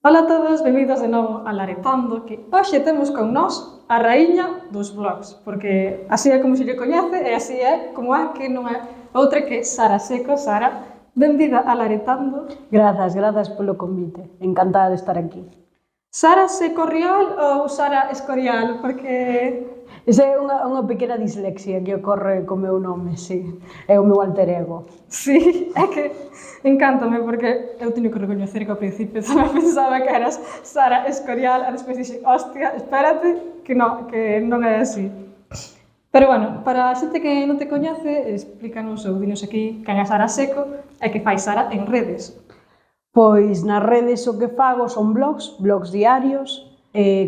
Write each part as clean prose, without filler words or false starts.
Ola a todos, benvidos de novo a Laretando, que hoxe temos con nós a raíña dos blogs, porque así é como se lle coñece e así é como é que non é outra que Sara Seco. Sara, benvida a Laretando. Grazas polo convite. Encantada de estar aquí. Sara Seco Rial ou Sara Escorial? Porque... Esa é unha pequena dislexia que ocorre co meu nome, sí. É o meu alter ego. Sí, é que encántame porque eu teño que recoñecer que ao principio só pensaba que eras Sara Escorial e despois dixen, hostia, espérate, que non é así. Pero bueno, para a xente que non te coñece, explícanos ou dinos aquí quen é Sara Seco e que fai Sara en redes. Pois nas redes o que fago son blogs diarios.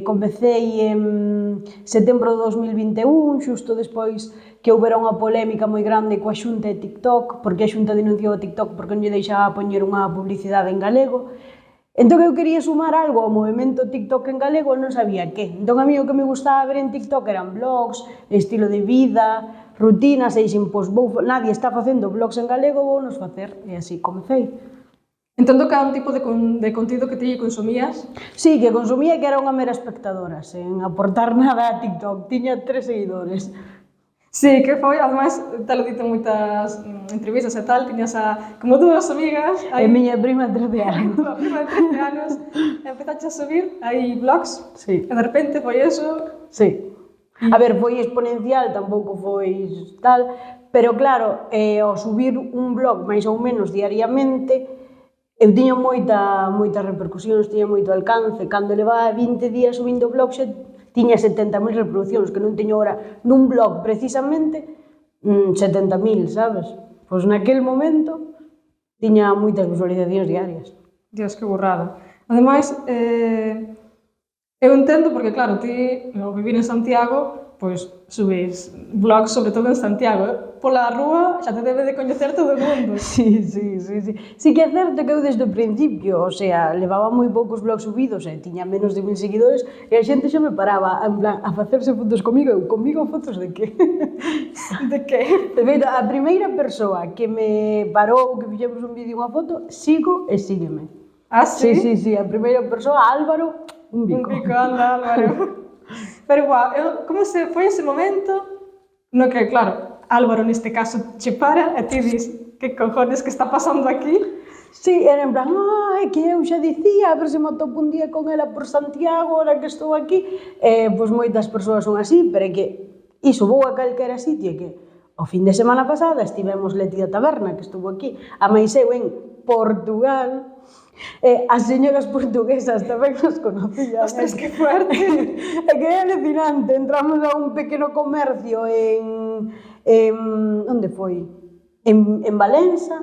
Comecei en setembro de 2021, xusto despois que houbera unha polémica moi grande coa Xunta de TikTok, porque a Xunta denunciou a TikTok porque non lle deixaba poñer unha publicidade en galego. Entón eu quería sumar algo ao movimento TikTok en galego e non sabía que. Entón a mí o que me gustaba ver en TikTok eran blogs, estilo de vida, rutinas, e dixen, pois nadie está facendo blogs en galego, vou nos facer. E así comecei. Entendo que é un tipo de contido que ti consumías? Sí, que consumía, que era unha mera espectadora, sen aportar nada a TikTok. Tiña 3 seguidores. Sí, que foi, ademais, te lo dito en moitas entrevistas e tal, tiñas como dúas amigas... E miña prima de 13 anos. A prima de 13 anos, empezaste a subir aí blogs, sí. E de repente foi eso... Sí. A ver, foi exponencial, tampouco foi tal, pero claro, ao subir un blog máis ou menos diariamente, eu tiña moitas repercusións, tiña moito alcance. Cando levaba 20 días subindo blog xa tiña 70.000 reproduccións, que non teño ahora nun blog precisamente 70.000, sabes? Pois naquel momento tiña moitas visualizacións diarias. Dios, que burrada. Ademais, eu entendo porque, claro, ti, ao vivir en Santiago, pois subes blogs, sobre todo en Santiago. Pola rúa xa te debe de coñecer todo o mundo. Sí. Sí que é certo que eu desde o principio, o sea, levaba moi poucos blogs subidos e tiña menos de 1000 seguidores e a xente xa me paraba, en plan, a facerse fotos comigo. Eu, comigo fotos de que? De que? De feito, a primeira persoa que me parou, que fixemos un vídeo e unha foto, sigo e sígueme. Ah, sí? Sí, a primeira persoa, Álvaro, un bico. Un bico, anda, Álvaro. Pero, como foi ese momento no que, claro, Álvaro neste caso che para e ti dis, que cojones que está pasando aquí? Sí, era en plan, é que eu xa dicía, a ver se me atopo un día con ela por Santiago, ahora que estou aquí. Pois moitas persoas son así, pero é que iso vou a calquera sitio, que o fin de semana pasada estivemos Leti da Taberna, que estuvo aquí, a máis eu en Portugal. As señoras portuguesas tamén nos conocían. Ostras, que fuerte! É que é alucinante. Entramos a un pequeno comercio en onde foi? En Valença.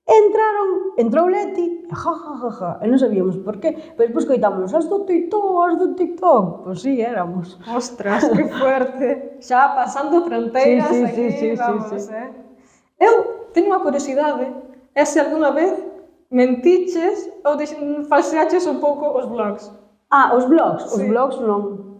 Entrou Leti, e non sabíamos por qué. Pero despois coitámonos, as do TikTok. Pois sí, éramos. Ostras, que fuerte! Xa pasando fronteiras aquí, vamos, Eu teño unha curiosidade, é se algunha vez mentiches ou falseaches un pouco os blogs? Os blogs? Sí. Os blogs non.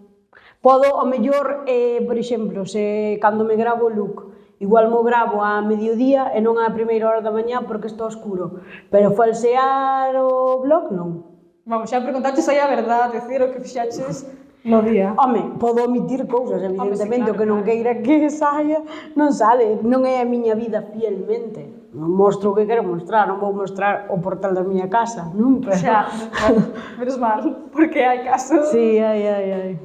Podo, ao mellor, por exemplo, se cando me gravo o look, igual mo gravo a mediodía e non a primeira hora da mañá porque está oscuro. Pero falsear o blog, non. Vamos, xa preguntaches aí a verdade, decir o que fixaches no día. Home, podo omitir cousas, evidentemente, sí, claro, o que non queira que saia, non sale. Non é a miña vida fielmente. Non mostro o que quero mostrar, non vou mostrar o portal da miña casa, non? Pero... Xa, menos mal, porque hai casos... Sí, hai.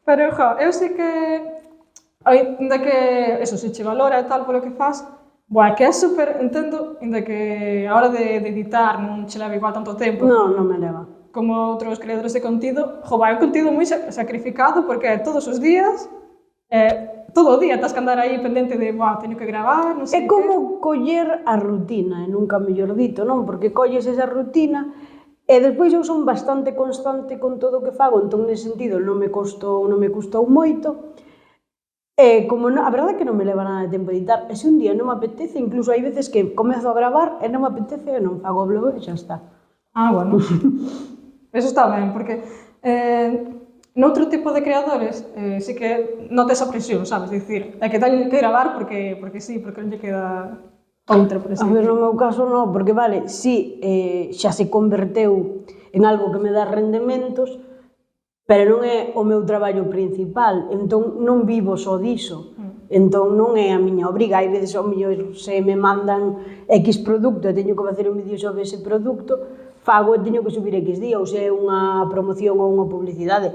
Pero, eu sei que... Ainda que, eso, se che valora e tal polo que faz, que é super, entendo, ainda que a hora de editar non che leva igual tanto tempo. Non me leva. Como outros creadores de contido, é un contido moi sacrificado porque é todos os días, todo o día estás que andar aí pendente de, teño que gravar, non sei. É como coller a rutina, e nunca mellor dito, non? Porque colles esa rutina e despois eu son bastante constante con todo o que fago, entón nese sentido non me custou moito. Como a verdade é que non me leva nada de tempo editar, e se un día non me apetece, incluso hai veces que comezo a gravar e non me apetece e non fago o blog e xa está. Bueno. Eso está ben, porque noutro tipo de creadores sí que notas a presión, sabes? Dicir, é que teñen que gravar porque sí, porque non lle queda outra, por exemplo. A ver, no meu caso non, porque vale, si xa se converteu en algo que me dá rendementos, pero non é o meu traballo principal, entón non vivo só diso. Entón non é a miña obriga, hai veces ao mellor se me mandan X produto e teño que facer un vídeo sobre ese produto, fago e teño que subir X día, ou se é unha promoción ou unha publicidade,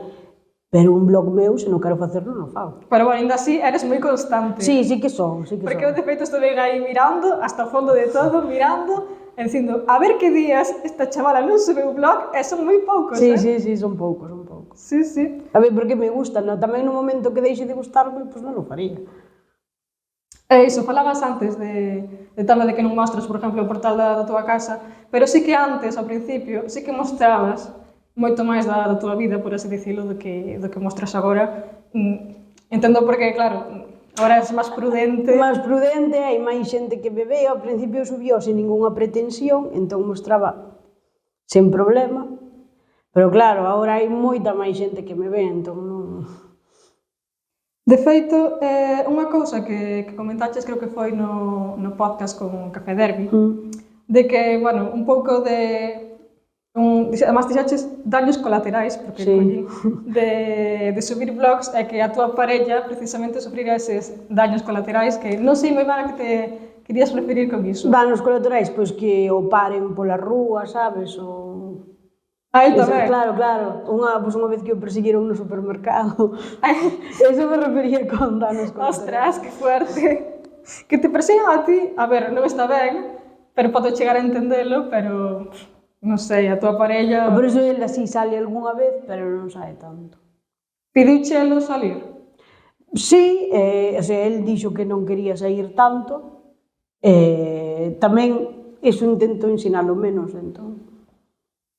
pero un blog meu, se non quero facerlo, non fago. Pero bueno, ainda así, eres moi constante. Sí, sí que son, sí que Porque eu son. de feito estuve aí mirando, hasta o fondo de todo, mirando, e dicindo, a ver que días esta chavala non sube un blog, e son moi poucos, Sí, sí, sí, son poucos, son poucos. Sí, sí. A ver, porque me gusta, no? Tamén no momento que deixe de gustarme, pois non o faría. E iso, falabas antes de tema de que non mostras, por exemplo, o portal da tua casa, pero sí que antes, ao principio, sí que mostrabas moito máis da tua vida, por así dicilo, do que mostras agora. Entendo porque, claro, agora és máis prudente. Máis prudente, hai máis xente que me ve, ao principio subió sin ninguna pretensión, entón mostraba sen problema, pero claro, agora hai moita máis xente que me ve, entón non... De feito, unha cousa que comentaches, creo que foi no podcast con Café Derby, de que, bueno, un pouco además dixaches daños colaterais, porque Sí. de subir blogs é que a tua parella precisamente sufrira eses daños colaterais que non sei moi ben a que te querías referir con iso. Danos colaterais, pois que o paren pola rúa, sabes, ou... Aí tamén. Claro. Unha vez que o persiguieron no supermercado. Eso me refería con danos colaterais. Ostras, que fuerte. Que te persigan a ti, a ver, non está ben, pero podo chegar a entendelo, pero non sei, a tua parella... Por iso ele así sale algunha vez, pero non sae tanto. Pedichelo salir? Sí, o sea, el dixo que non quería sair tanto, tamén iso intento ensinalo menos, entón.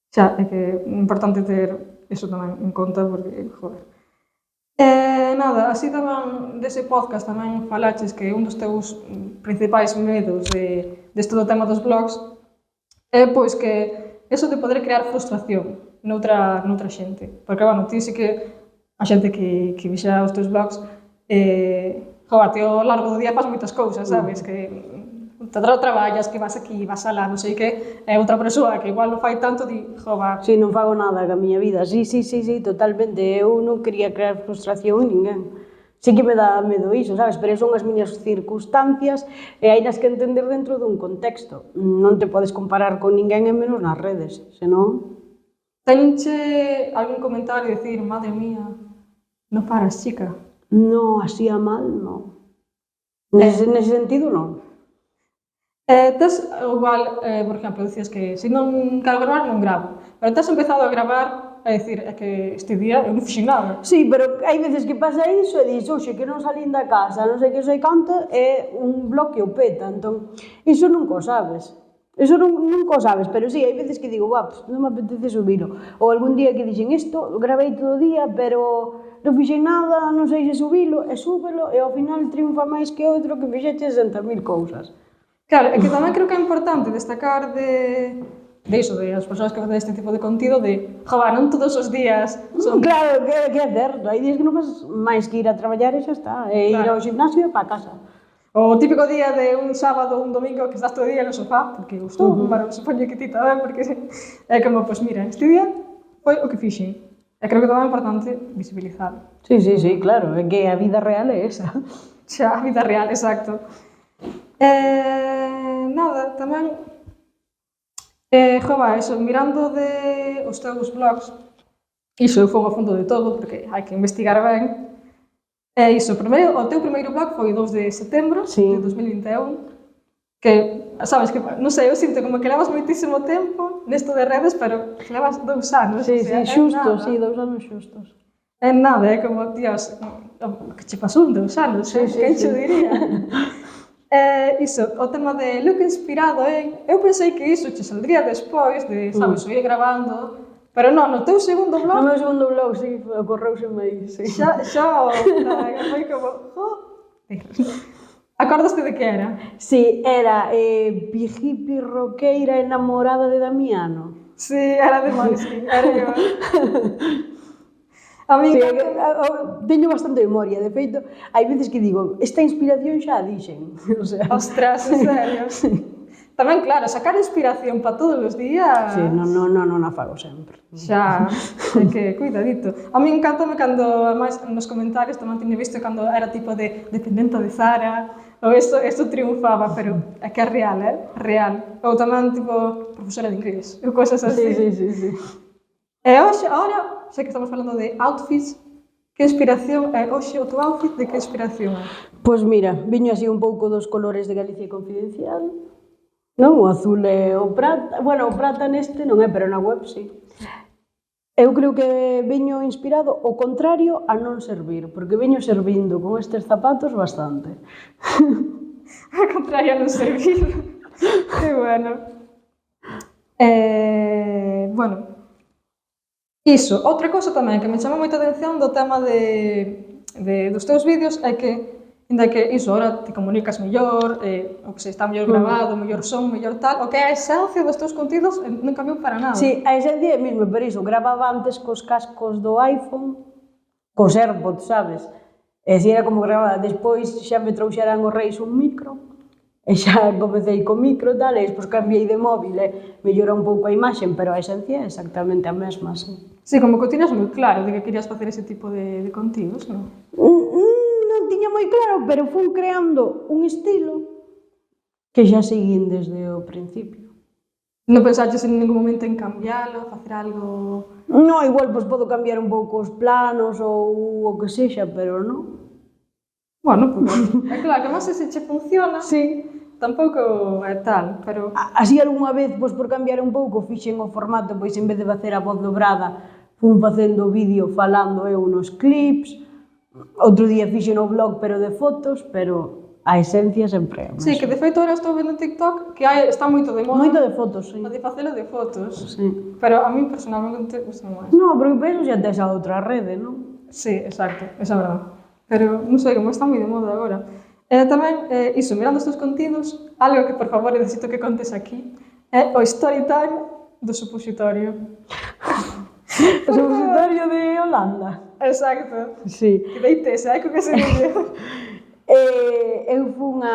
Xa, é que é importante ter iso tamén en conta, porque, joder. Nada, así tamén dese podcast tamén falaches que un dos teus principais medos deste do tema dos blogs é pois que eso de poder crear frustración noutra xente. Porque, bueno, ti sí que a xente que vixa os teus blogs joder, ti ao largo do día faz moitas cousas, sabes? Que traballas, que vas aquí, vas alá, non sei que, é outra persoa que igual non fai tanto, di, joder. Si, non fago nada ca miña vida, sí, totalmente, eu non quería crear frustración en ninguén. Sí que me dá medo iso, sabes, pero son as miñas circunstancias e hai nas que entender dentro dun contexto. Non te podes comparar con ninguén e menos nas redes, senón... Tenche algún comentario e dicir, madre mía, non paras, chica? No, así a mal, non. Nese sentido, non. Tes, igual, por exemplo, dicías que se non quero gravar, non gravo. Pero tes empezado a gravar a dicir, é que este día eu non fixen nada. Sí, pero hai veces que pasa iso e dís, oxe, que non salín da casa, non sei que sei canto, é un blog que o peta, entón, iso nunca o sabes. Iso nunca o sabes, pero sí, hai veces que digo, pues, non me apetece subilo. Ou algún día que dixen isto, gravei todo o día, pero non fixen nada, non sei se subilo, e súbelo, e ao final triunfa máis que outro que fixeche 60.000 cousas. Claro, é que tamén creo que é importante destacar de iso, de as persoas que facen este tipo de contido, de, joder, non todos os días son... Claro, que é certo, hai días que non faz máis que ir a traballar e xa está, e ir ao gimnasio e para casa. O típico día de un sábado ou un domingo que estás todo o día no sofá, porque gustou, bueno, supoño que ti tamén, porque é como, pois mira, este día foi o que fixen. E creo que tamén é importante visibilizar. Sí, claro, é que a vida real é esa. Xa, a vida real, exacto. Nada, tamén, eso, mirando os teus blogs, iso eu fui ao fondo de todo, porque hai que investigar ben. E iso, o teu primeiro blog foi 2 de setembro de 2021, que, sabes, que, non sei, eu sinto como que levas moitísimo tempo nesto de redes, pero levas 2 anos. Sí, xusto, 2 anos xustos. É nada, é como, tíos, que che pasou 2 anos, quen che diría? Iso, o tema de look inspirado en... Eu pensei que iso che saldría despois de, sabes, o ir gravando, pero non, no teu segundo blog... No meu segundo blog, sí, ocorreuse máis, sí. Xa, foi como... Acordaste de que era? Sí, era hippie roqueira enamorada de Damiano. Sí, era de Måneskin, era yo. A mí sí, teño bastante memoria, de feito, hai veces que digo, esta inspiración xa a dixen. O sea, ostras, en serio. Tamén, claro, sacar inspiración para todos os días. Sí, non a fago sempre. Xa, é que cuidadito. A mí encantame cando, además, nos comentarios tamén tiña visto cando era tipo de dependente de Zara, ou isto triunfaba, pero é que é real, real. Ou tamén, tipo, profesora de inglés, ou cosas así. Sí. E hoxe, agora, sei que estamos falando de outfits, que inspiración é hoxe o teu outfit, de que inspiración é? Pois mira, viño así un pouco dos colores de Galicia Confidencial, non? O azul e o prata, bueno, o prata neste non é, pero na web sí. Eu creo que veño inspirado o contrario a non servir, porque veño servindo con estes zapatos bastante. Ao contrario, a non servir. Que bueno. Bueno, iso. Outra cousa tamén que me chama moita atención do tema dos teus vídeos é que, inda que iso, ahora te comunicas mellor, o que se está mellor grabado, mellor son, mellor tal, o que é a esencia dos teus contidos non cambiou para nada. Sí, a esencia é mesmo, pero iso, grababa antes cos cascos do iPhone, cos AirPods, sabes? E así era como grababa. Despois xa me trouxeran os reis un micro, e xa comecei co micro e tal, e despois cambiei de móvil e mellora un pouco a imaxe, pero a esencia é exactamente a mesma, sí. Sí, como que o tiñas moi claro de que querías facer ese tipo de contidos, non? Non tiña moi claro, pero fui creando un estilo que xa seguín desde o principio. Non pensaches en ningún momento en cambialo, facer algo... No, igual pois podo cambiar un pouco os planos ou o que sexa, pero non. Bueno, pues, é claro, que máis se che funciona, Sí. tampouco é tal, pero... Así algunha vez, pois por cambiar un pouco, fixen o formato, pois en vez de facer a voz dobrada, fun facendo vídeo falando eu nos clips, outro día fixen o blog pero de fotos, pero a esencia sempre é a mesma. Sí, que de feito ahora estou vendo en TikTok que está moito de moda. Moito de fotos, sí. O de facelo de fotos. Sí. Pero a mí personalmente gusta máis. No, porque penso xa tes a outra rede, non? Sí, exacto, esa é verdade. Pero non sei, como está moi de moda agora. Tamén, iso, mirando os teus contidos, algo que, por favor, necesito que contes aquí, é o story time do supositorio. O supositorio de Holanda. Exacto. Sí. Que deites, con ese vídeo. Eu fun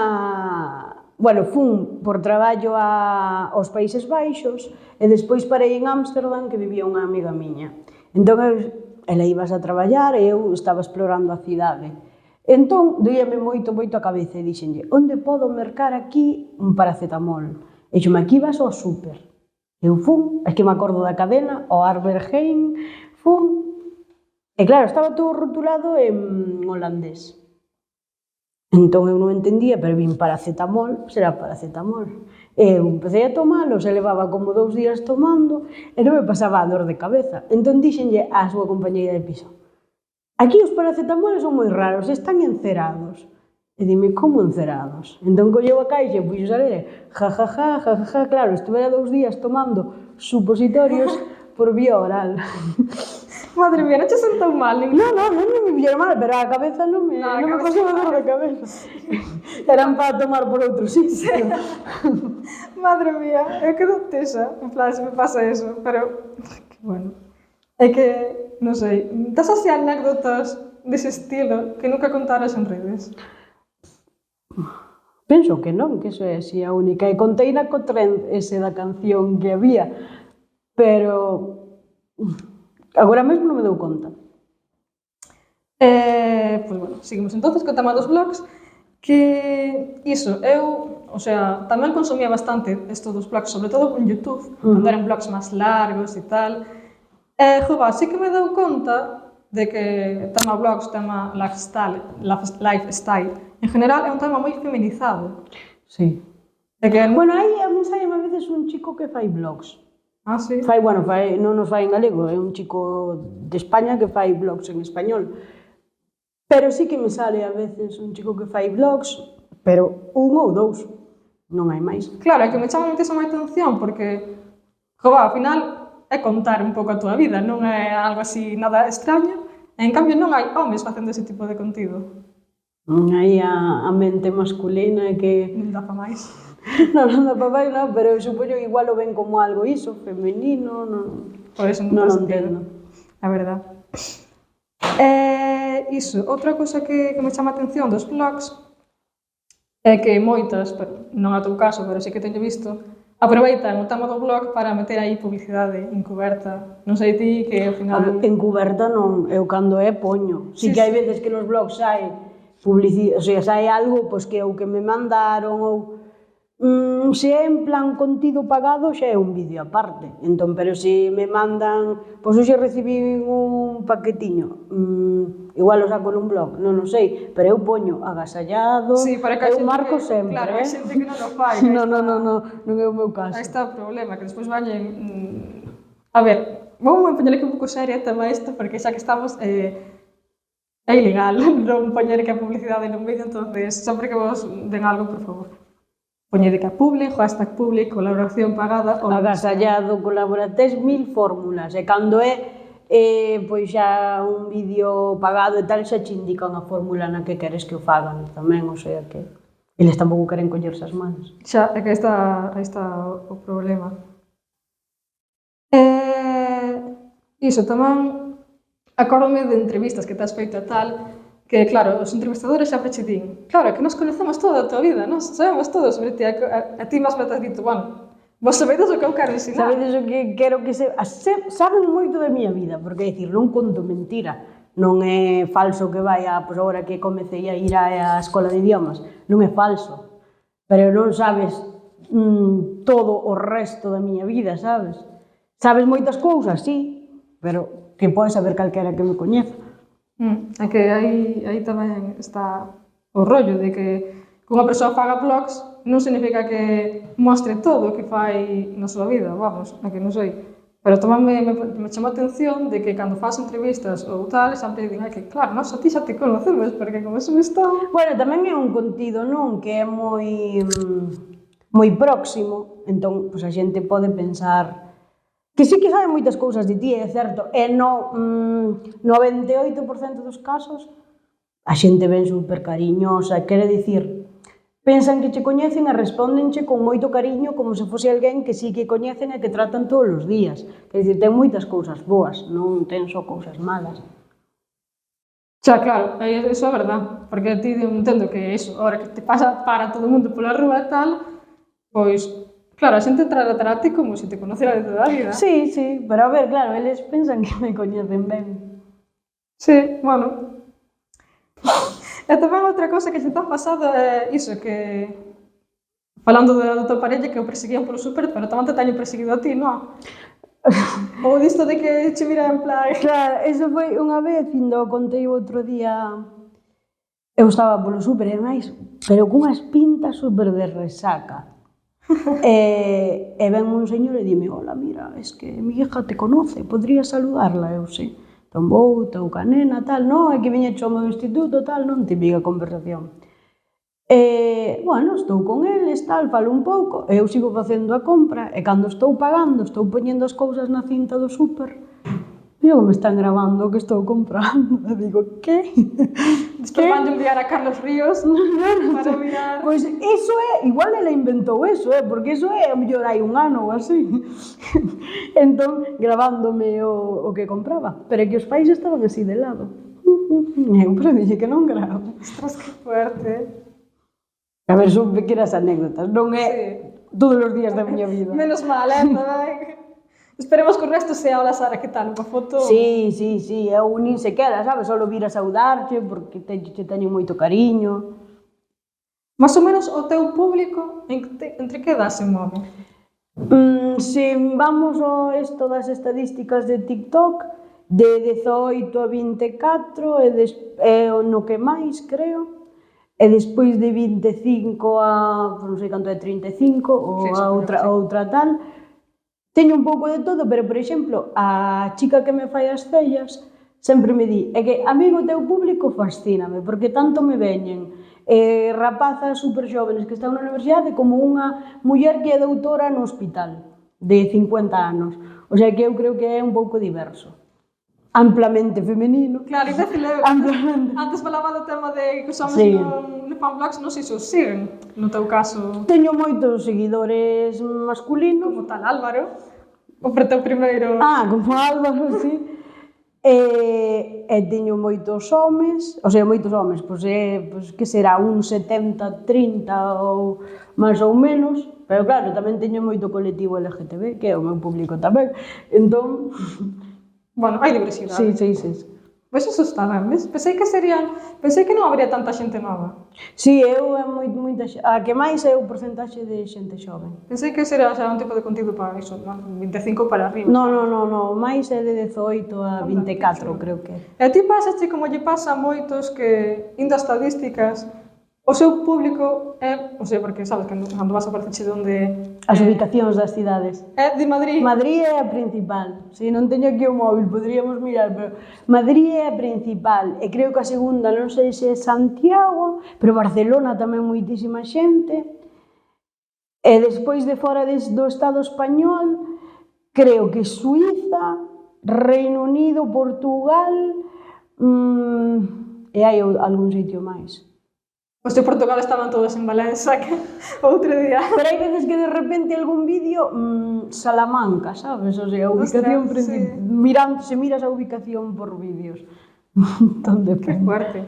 fun por traballo aos Países Baixos e despois parei en Ámsterdam, que vivía unha amiga miña. Entón, ela ibas a traballar e eu estaba explorando a cidade. Entón, doíame moito a cabeza e dixenlle, onde podo mercar aquí un paracetamol? E dixome, aquí vas ao súper. Eu fun, é que me acordo da cadena, ao Arberheim, fun, e claro, estaba todo rotulado en holandés. Entón eu non entendía, pero vin paracetamol, será paracetamol. E eu empecé a tomalo, se levaba como 2 días tomando, e non me pasaba a dor de cabeza. Entón dixenlle á súa compañeira de piso, aquí os paracetamoles son moi raros, están encerados. E dime, como encerados? Entón colleu a caixa e puxo a ler, jajaja, claro, estivera 2 días tomando supositorios por vía oral. Madre mía, non che sentou mal? Non me fixeron mal, pero a cabeza non me pasaba dor de cabeza. Eran para tomar por outro sitio. Madre mía, eu quedo tesa, en plan, se me pasa eso, pero... Que bueno. É que, non sei, das así anécdotas dese estilo que nunca contaras en redes? Penso que non, que eso é así a única. E contei na Cotrend ese da canción que había, pero... Agora mesmo non me dou conta. Pois bueno, seguimos entonces co tema dos blogs, que iso, eu, o sea, tamén consumía bastante isto dos blogs, sobre todo en YouTube, cando eran blogs máis largos e tal. Sí que me dou conta de que tema blogs, tema lifestyle, en general é un tema moi feminizado. Sí. Bueno, aí a mí sai a veces un chico que fai blogs. Ah, sí? Non nos fai en galego, é un chico de España que fai blogs en español. Pero sí que me sale a veces un chico que fai blogs, pero 1 ou 2, non hai máis. Claro, é que me chama moitísima atención, porque, ao final, é contar un pouco a túa vida, non é algo así nada extraño, e en cambio non hai homes facendo ese tipo de contido. Aí a mente masculina que... Non dá pa máis. Non dá pa máis, non, pero eu supoño que igual o ven como algo iso, femenino, non... Por eso non entendo. A verdad. Iso, outra cousa que me chama a atención dos blogs é que moitas, pero non é o teu caso, pero sí que teño visto, aproveitan o tema do blog para meter aí publicidade encoberta. Non sei ti que ao final... Encuberta non, eu cando poño. Si Sí, que hai sí. veces que nos blogs sai publicidade, o sea, sai algo pois que o que me mandaron ou se é en plan contido pagado xa é un vídeo aparte. Entón, pero se me mandan, pois hoxe recibí un paquetiño, igual o saco nun blog, non o sei, pero eu poño agasallado, Sí, para que eu marco que, sempre, claro, hai xente que non o fai. Que non é o meu caso. Aí está o problema, que despois vañen... A ver, vou poñer aquí un pouco seria tamén isto, porque xa que estamos... é ilegal non poñer que a publicidade nun vídeo, entonces, sempre que vos den algo, por favor, poñede que a public, hashtag public, colaboración pagada... Agasallado, colaboratés, 1000 fórmulas, e cando pois xa un vídeo pagado e tal, xa che indican a fórmula na que queres que o fagan tamén, o sea que eles tampouco queren collerse as mans. Xa, é que aí está o problema. Iso tamén, acórdome de entrevistas que te has feito e tal, que claro, os entrevistadores xa che din, claro, que nos conocemos toda a tua vida, nos sabemos todo sobre ti, a ti máis me te has dito, bueno, vos sabedes o que eu quero ensinar. Sabedes o que quero que saben moito da miña vida, porque, é dicir, non conto mentira, non é falso que vai pois agora que comecei a ir á escola de idiomas, non é falso, pero non sabes todo o resto da miña vida, sabes? Sabes moitas cousas, sí, pero que pode saber calquera que me coñeza. É que aí tamén está o rollo de que unha persoa faga blogs non significa que mostre todo o que fai na súa vida, vamos, é que non sei. Pero tamén me chama a atención de que cando faz entrevistas ou tal, sempre din que claro, nós a ti xa te conocemos, porque como somos tan... Bueno, tamén é un contido, non? Que é moi próximo, entón, pois a xente pode pensar que sí que sabe moitas cousas de ti, é certo, e no 98% dos casos a xente ven super cariñosa, quere dicir, pensan que che coñecen e respóndenche con moito cariño como se fose alguén que sí que coñecen e que tratan todos os días. Quer dicir, ten moitas cousas boas, non ten só cousas malas. Xa, claro, iso é verdad, porque ti entendo que iso, ahora que te pasa para todo o mundo pola rúa e tal, pois, claro, a xente tratará a ti como se te conocera de toda a vida. Sí, pero a ver, claro, eles pensan que me coñecen ben. Sí, bueno. E tamén outra cosa que se te ha pasado é iso, que falando do teu parella que o perseguían polo súper, pero tamén te teño perseguido a ti, non? Ou disto de que che vira en plan... Claro, eso foi unha vez, indo contei o outro día, eu estaba polo súper e máis, pero cunhas pintas súper de resaca. E ven un señor e dime, hola, mira, es que mi hija te conoce, podrías saludarla? Eu, sí. Entón vou, teu ca nena, tal, non, é que viña ao meu instituto, tal, non, típica conversación. Bueno, estou con eles, tal, falo un pouco, e eu sigo facendo a compra, e cando estou pagando, estou poñendo as cousas na cinta do súper, digo que me están gravando o que estou comprando, e digo, que? Despois van enviar a Carlos Ríos para mirar... Pois iso igual ela inventou eso, porque iso a mellor hai un ano ou así. Entón, gravándome o que compraba, pero é que os pais estaban así de lado. Eu, pero dixo que non gravo. Ostras, que fuerte. A ver, son pequenas anécdotas, non é todos os días da miña vida. Menos mal, Esperemos que o resto sea, hola Sara, que tal, unha foto? Sí, eu nin sequera, sabes, só vir a saudarche, porque te teño moito cariño. Más ou menos o teu público, entre que edad se move? Se vamos ao isto das estadísticas de TikTok, de 18 a 24 é no que máis, creo. E despois de 25 a, non sei canto é, 35, ou a outra tal. Teño un pouco de todo, pero, por exemplo, a chica que me fai as cellas sempre me di, é que a mí o teu público fascíname, porque tanto me veñen rapazas super xóvenes que están na universidade como unha muller que é doutora no hospital, de 50 anos. O sea que eu creo que é un pouco diverso. Amplamente femenino. Claro, antes falaba do tema de que os homens non fan blogs, non sei se os siguen, no teu caso. Teño moitos seguidores masculinos. Como tal Álvaro, o teu primeiro... Como Álvaro, sí. E teño moitos homes, pois que será un 70-30 ou máis ou menos, pero claro, tamén teño moito colectivo LGTB, que é o meu público tamén, entón... Bueno, hai diversidade. Sí. Pois eso está ben, ves? Pensei que non habría tanta xente nova. Sí, eu é moita xente, a que máis é o porcentaxe de xente xoven. Pensei que sería xa un tipo de contido para iso, 25 para arriba. No, máis é de 18 a 24, creo que. E a ti pasache como lle pasa a moitos que, indo a estadísticas, o seu público é, o sea, porque sabes que cando vas a parteche onde... As ubicacións das cidades. É de Madrid. Madrid é a principal. Si, non teño aquí o móvil, poderíamos mirar, pero Madrid é a principal. E creo que a segunda, non sei se é Santiago, pero Barcelona tamén moitísima xente. E despois de fora do Estado español, creo que Suiza, Reino Unido, Portugal, e hai algún sitio máis. Os de Portugal estaban todos en Valença, que outro día. Pero hai veces que de repente algún vídeo, Salamanca, sabes? O sea, a ubicación mirando, se miras a ubicación por vídeos. Entón Que depende. fuerte.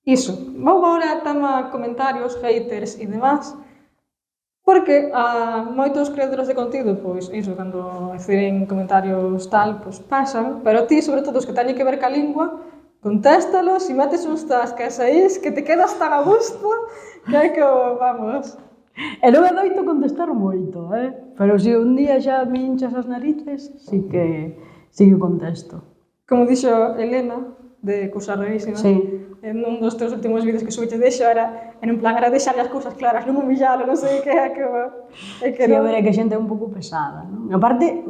Iso. Vou agora a tema comentarios, haters e demás, porque a moitos creadores de contido, pois, iso, cando reciben comentarios tal, pois pasan, pero ti, sobre todo, os que teñen que ver ca lingua, contéstalos e metes uns tascas aí que te quedas tan a gusto que é que, vamos... E non é doito contestar moito, pero se un día xa me hinchas as narices, sí que contesto. Como dixo Elena, de Cousas Rarísimas, en un dos teus últimos vídeos que subiche de xora, en plan, era deixarle as cousas claras, non humillalo, non sei que é que... Sí, a ver, é que a xente é un pouco pesada, non? A parte,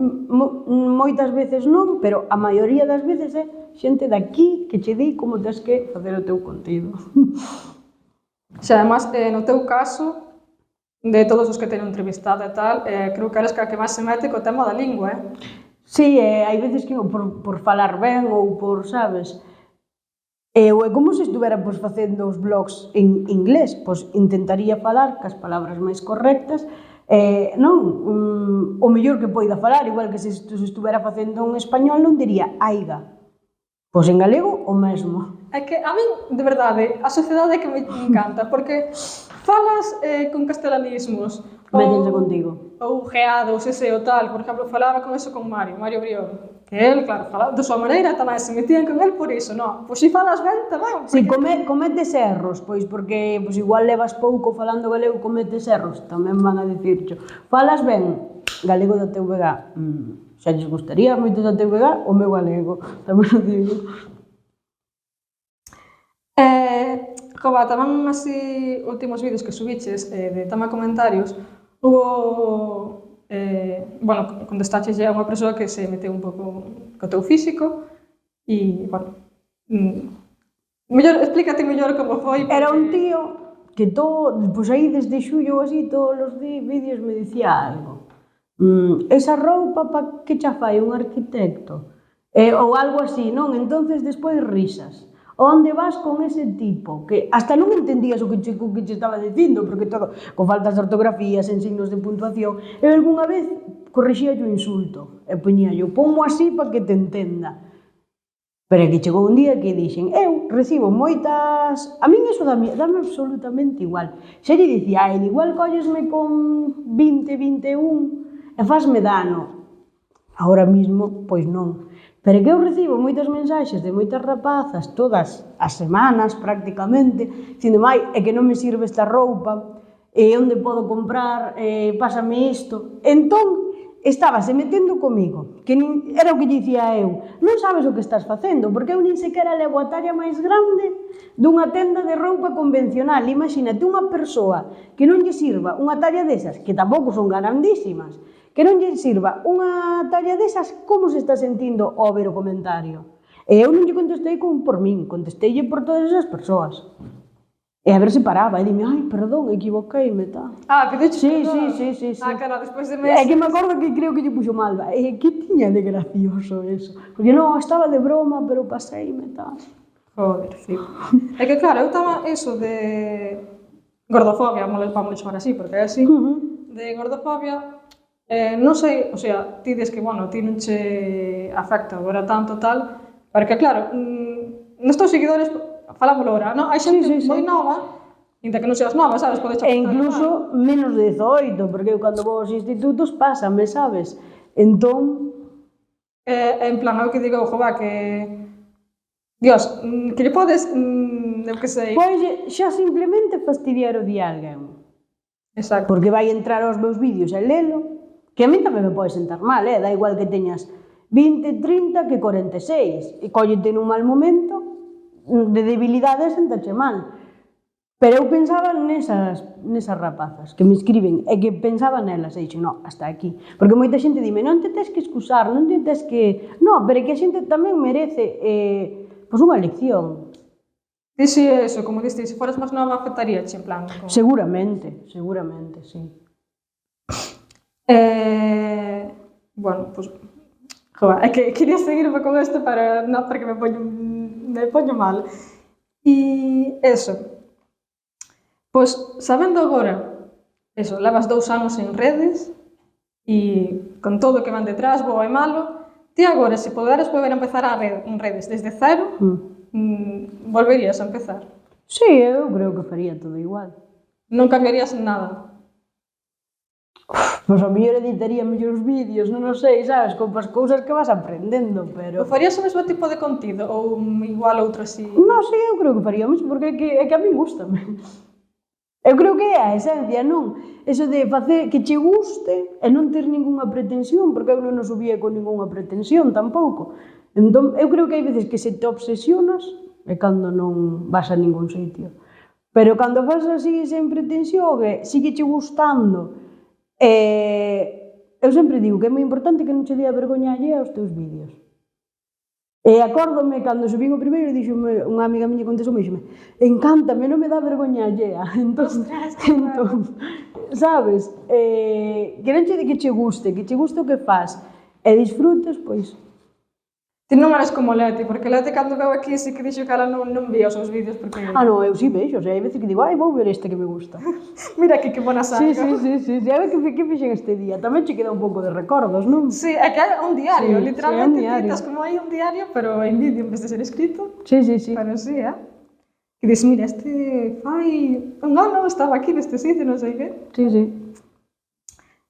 moitas veces non, pero a maioría das veces é xente daqui que che di como tens que facer o teu contido. Xa, además, no teu caso, de todos os que teño entrevistado e tal, creo que eres que máis se mete co tema da lingua, Sí, hai veces que por falar ben ou por, sabes... Ou é como se estuvera facendo os blogs en inglés, pois intentaría falar cas palabras máis correctas, non o mellor que poida falar, igual que se estuvera facendo en español non diría aiga. Pois en galego o mesmo. É que a min, de verdade, a sociedade é que me encanta, porque falas con castelanismos, Métense contigo. Ou geado, ou sese, ou tal. Por exemplo, falaba con eso con Mario Brión. Que el, claro, falaba da súa maneira, tamén se metían con el por iso, non? Pois se falas ben, tamén. Si, cometes erros, pois porque igual levas pouco falando galego, cometes erros, tamén van a dicircho. Falas ben, galego da TVG. Xa lles gustaría moito da TVG o meu galego, tamén o digo. Jova, tamén así últimos vídeos que subiches de tema comentarios, hubo, bueno, contestaches a unha persoa que se meteu un pouco co teu físico e, bueno, explícate mellor como foi. Era un tío que pois aí desde xullo así, todos os vídeos me dicía algo. Esa roupa pa que xa fai un arquitecto? Ou algo así, non? Entonces despois risas. Onde vas con ese tipo? Que hasta non entendías o que che estaba dicindo, porque todo, con faltas de ortografía, sen signos de puntuación. Eu algunha vez corrixía o insulto e poñía yo, ponmo así para que te entenda. Pero que chegou un día que dixen, eu recibo moitas... A min iso dame absolutamente igual. Xa lle dicía, igual collesme con 20, 21 e fasme dano. Ahora mismo, pois non. Pero que eu recibo moitas mensaxes de moitas rapazas, todas as semanas prácticamente, dicindo, é que non me sirve esta roupa, onde podo comprar, pásame isto. Entón, estábase metendo comigo, que era o que dicía eu, non sabes o que estás facendo, porque eu nin sequera levo a talla máis grande dunha tenda de roupa convencional. Imagínate unha persoa que non lle sirva unha talla desas, que tampouco son grandísimas, que non lle sirva unha talla desas, como se está sentindo ao ver o comentario? E eu non lle contestei por min, contesteille por todas esas persoas. E a ver se paraba, e dime, perdón, equivoqueime, tal. Que diches perdón? Sí. Claro, despois de meses... É que me acordo que creo que lle puxo Malva. Que tiña de gracioso eso? Porque non, estaba de broma, pero paseime, tal. Joder, sí. É que claro, eu estaba eso de... Gordofobia, vamos chamar así, porque é así. De gordofobia... Non sei, o sea, ti des que, bueno, ti non che afecta agora tanto tal, porque claro, nos teus seguidores, falámoslo agora, non? Hai xente moi nova, ainda que non seas nova, sabes, podes E incluso menos de 18, porque eu cando vou aos institutos pásame, sabes? Entón, en plan, é o que digo, jova, que Dios, que lle podes, eu que sei. pois xa simplemente fastidiar o día a alguén. Exacto. Porque vai entrar aos meus vídeos e lelo, que a mí tamén me pode sentar mal, da igual que teñas 20, 30 que 46, e collete nun mal momento, de debilidade sentache mal. Pero eu pensaba nesas rapazas que me escriben e que pensaba nelas e dixen, no, hasta aquí. Porque moita xente dime, non te tes que excusar, non te tes que... No, pero é que a xente tamén merece pois unha lección. Ti si eso, como diste, se foras máis nova afectaría, en plan. Como... Seguramente, sí. Bueno, pues, joder, é que quería seguirme con isto para non porque me poño mal. E eso. Pois, sabendo agora, eso, levas 2 anos en redes e con todo o que van detrás, bo e malo, ti agora, se poderes volver a empezar en redes desde cero, volverías a empezar? Sí, eu creo que faría todo igual. Non cambiarías nada? Pois ao mellor editaría mellor os vídeos, non o sei, sabes, como as cousas que vas aprendendo, pero... Ou farías o mesmo tipo de contido ou igual outro así? Non, sí, eu creo que faría o mesmo, porque é que a mí gustame. Eu creo que é a esencia, non? Eso de facer que che guste e non ter ningunha pretensión, porque eu non o subía con ningunha pretensión tampouco. Entón, eu creo que hai veces que se te obsesionas e cando non vas a ningún sitio. Pero cando fas así sen pretensión, sigue che gustando, eu sempre digo que é moi importante que non che dea vergoña allea aos teus vídeos. E acórdome, cando subín o primeiro, dixome, unha amiga miña contesoume, dixome, encántame, non me dá vergoña allea. Entón, sabes, que non che de que che guste o que fas, e disfrutes, pois. Ti non eres como Leti, porque Leti cando veu aquí sí que dixo que ela non vía os seus vídeos porque... Non, eu si vexo, hai veces que digo, vou ver este que me gusta. Mira aquí que bona saca. Sí, a ver que fixen este día. Tamén che queda un pouco de recordos, non? Sí, é que é un diario, Sí, literalmente sí, é un diario. titas como hai un diario, pero en vídeo en vez de ser escrito. Sí. Pero sí, Que dis, mira, este fai un ano estaba aquí neste sitio, non sei que. Sí.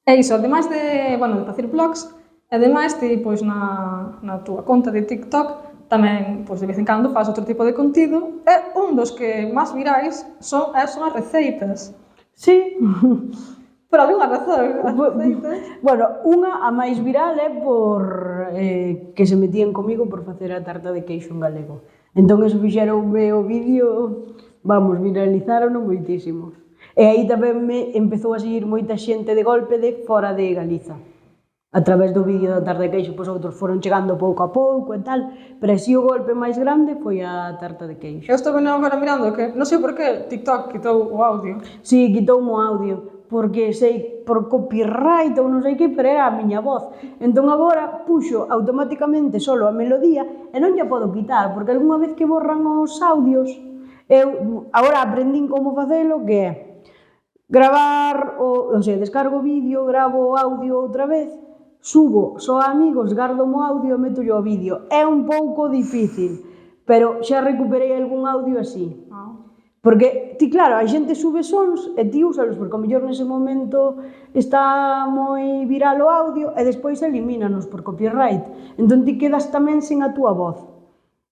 E iso, ademais de, bueno, de facer vlogs, ademais ti, pois, na túa conta de TikTok, tamén, pois, de vez en cando faz outro tipo de contido, e un dos que máis virais son as receitas. Sí. Por algunha razón, as receitas. Bueno, unha, a máis viral é por que se metían comigo por facer a tarta de queixo en galego. Entón, eso fixeronme o vídeo, vamos, viralizaron moitísimo. E aí tamén me empezou a seguir moita xente de golpe de fora de Galiza. A través do vídeo da tarta de queixo, pois outros foron chegando pouco a pouco e tal, pero así o golpe máis grande foi a tarta de queixo. Eu estou vendo agora mirando que, non sei por que, TikTok quitou o audio. Si, quitoume o audio, porque sei por copyright ou non sei que, pero era a miña voz. Entón agora puxo automáticamente solo a melodía e non lla podo quitar, porque algunha vez que borran os audios, eu agora aprendín como facelo, que é gravar, o sea, descargo o vídeo, gravo o audio outra vez, subo só a amigos, gardo o audio e meto o vídeo. É un pouco difícil, pero xa recuperei algún audio así. Porque, ti claro, a xente sube sons e ti úsalos, porque ao mellor nese momento está moi viral o audio e despois elimínanos por copyright. Entón ti quedas tamén sen a túa voz.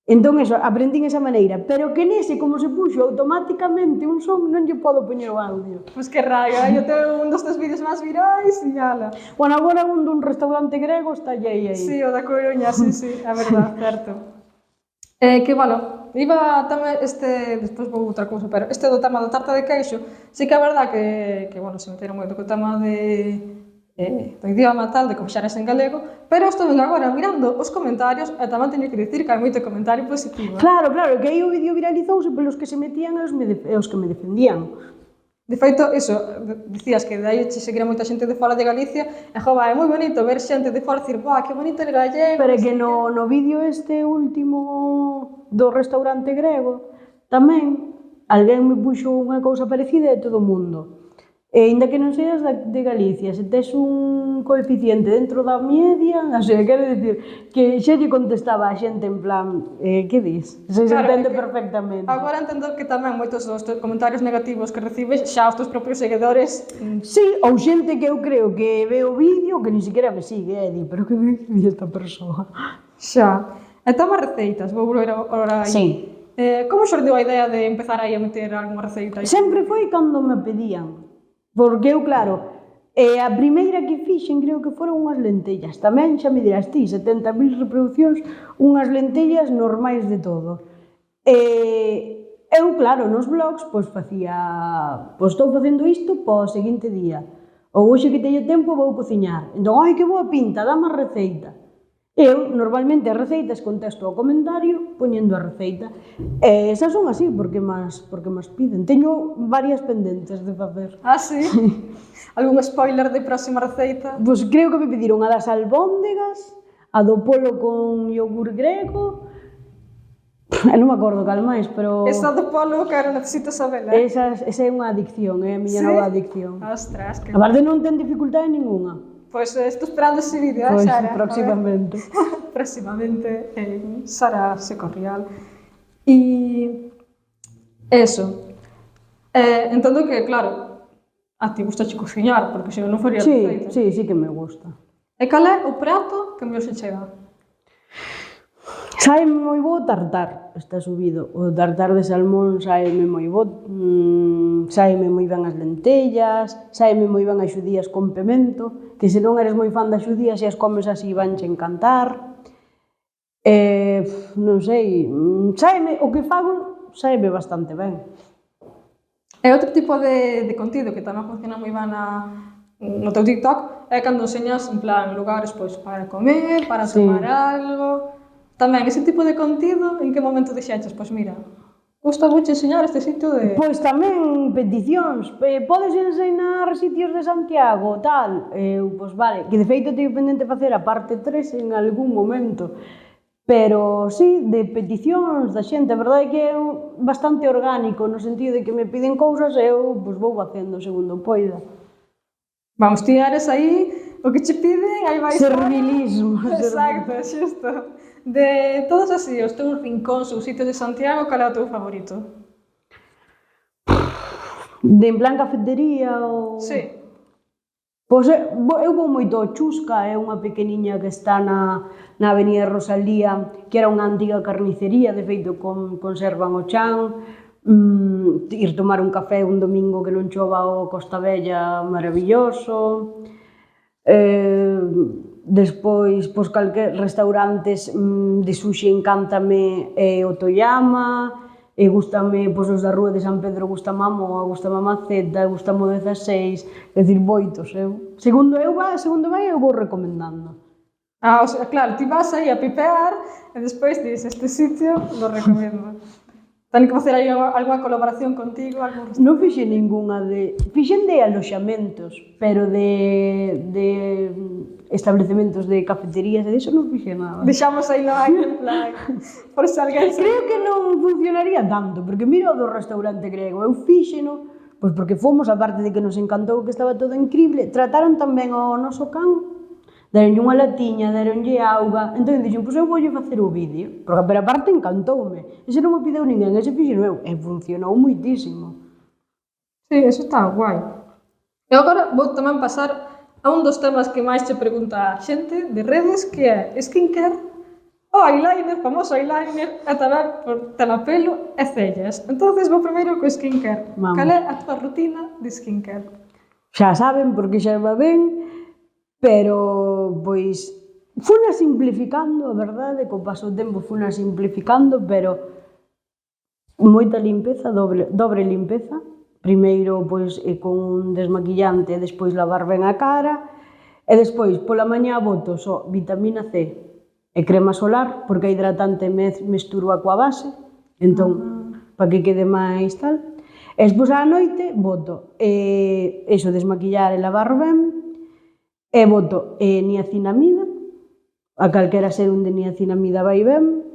Entón, eso, aprendín esa maneira, pero que nese, como se puxo automáticamente un son, non lle podo poñer o audio. Pois que raya, eu tengo un dos teus vídeos máis virais e ala. Bueno, agora un dun restaurante grego está aí. Sí, o da Coruña, sí, a verdade, certo. Que, bueno, iba tamén despois vou outra cousa, pero este do tema da tarta de queixo, sí que é verdade que bueno, se meteron moito co tema do idioma tal, de que fixaras en galego, pero estou vendo agora mirando os comentarios e tamén teño que dicir que hai moito comentario positivo. Claro, que aí o vídeo viralizouse pelos que se metían e os que me defendían. De feito, iso, dicías que dai che seguira moita xente de fora de Galicia e, jova, é moi bonito ver xente de fora dicir, que bonito el gallego. Pero é que no vídeo este último do restaurante grego tamén alguén me puxo unha cousa parecida e todo o mundo. E ainda que non seas de Galicia, se tes un coeficiente dentro da media, o sea, quero dicir que xa lle contestaba a xente en plan, que dis? Se Claro, entende é que perfectamente. agora entendo que tamén moitos dos comentarios negativos que recibes xa os teus propios seguidores Sí, ou xente que eu creo que ve o vídeo que ni siquiera me sigue, di, pero que di esta persoa? xa. E toma receitas, vou volver agora aí. Sí. Como xordeu a idea de empezar aí a meter algunha receita aí? Sempre foi cando me pedían. Porque eu, claro, a primeira que fixen creo que foron unhas lentellas. Tamén xa me dirás ti, 70.000 reproduccións, unhas lentellas normais de todo. Eu, claro, nos blogs, pois facía, pois estou facendo isto para o seguinte día. Ou hoxe que teño tempo vou cociñar. Entón, ai, que boa pinta, dame a receita. Eu, normalmente, as receitas contesto ao comentario poñendo a receita. E esas son así, porque mas piden. Teño varias pendentes de facer. Ah, sí? Algún spoiler de próxima receita? Pois creo que me pediron a das albóndegas, a do polo con yogur grego, non me acordo cal máis, pero... Esa do polo, claro, necesito sabela. Esa é unha adicción, é a miña nova adicción. Ostras, que... A parte non ten dificultade ninguna. Pois estou esperando ese vídeo, Pois, Sara. próximamente. Próximamente en Sara Secorrial. E... eso. Entendo que, claro, a ti gustache cociñar, porque senón non faría receita. Sí que me gusta. E cal é o prato que mellor se chega? Saime moi bo o tartar, está subido. O tartar de salmón saime moi bo, saime moi ben as lentellas, saime moi ben as xudías con pemento, que se non eres moi fan das xudías e as comes así vanche encantar. Non sei, saime, o que fago saime bastante ben. E outro tipo de contido que tamén funciona moi ben no teu TikTok é cando enseñas, en plan, lugares pois para comer, para tomar algo... Tamén, ese tipo de contido, en que momento dixeches? Pois mira, gusta mucho enseñar este sitio de... Pois tamén peticións, podes enseñar sitios de Santiago, tal? Pois vale, que de feito teño pendente facer a parte 3 en algún momento. Pero sí, de peticións da xente, a verdade é que é bastante orgánico, no sentido de que me piden cousas e eu pois, vou facendo segundo poida. Vamos, ti eres aí, o que che piden, aí vai... Servilismo. Exacto, xusto. De todos así, os teus rincóns ou sitios de Santiago, cal é o teu favorito? De en plan cafetería ou... Sí. Pois eu vou moito ao Chusca, é unha pequeniña que está na Avenida Rosalía, que era unha antiga carnicería, de feito conservan o chan, ir tomar un café un domingo que non chova ao Costa Bella, maravilloso. Despois, pois, calquer restaurantes de sushi encántame o Toyama, e gustame, pois, os da Rúa de San Pedro, gustame a Moa, gustame a Maceta, gustame o 16, é dicir, moitos, eu. Segundo vai, eu vou recomendando. O sea, claro, ti vas aí a pipear e despois dis, este sitio lo recomendo. Ten que facer aí algunha colaboración contigo, algún restaurante? Non fixen ningunha de... Fixen de aloxamentos, pero de establecementos de cafeterías e diso non fixen nada. Deixamos aí no aire, en plan, por se alguén... Creo que non funcionaría tanto, porque mira o do restaurante grego, eu fíxeno, pois porque fomos, a parte de que nos encantou que estaba todo incrible, trataron tamén o noso can, deronlle unha latiña, deronlle auga, entón dixen, pois eu voulle facer o vídeo, pero a parte encantoume, ese non me pideu ninguén, ese fixeno eu, e funcionou moitísimo. Sí, eso está guai. E agora vou tamén pasar a un dos temas que máis te pregunta a xente de redes, que é skincare, o eyeliner, famoso eyeliner, e tamén por telapelo e cellas. Entonces vou primeiro co skincare. Vamos. Cal é a tua rutina de skincare? Xa saben, porque xa va ben, pero, pois, funa simplificando, a verdade, co paso do tempo funa simplificando, pero moita limpeza, dobre limpeza. Primeiro, pois, con un desmaquillante, despois lavar ben a cara, e despois, pola mañá, boto só vitamina C e crema solar, porque a hidratante mesturo coa base, entón, para que quede máis tal. E despois, á noite, boto, eso, desmaquillar e lavar ben, e boto niacinamida, a calquera serum de niacinamida vai ben,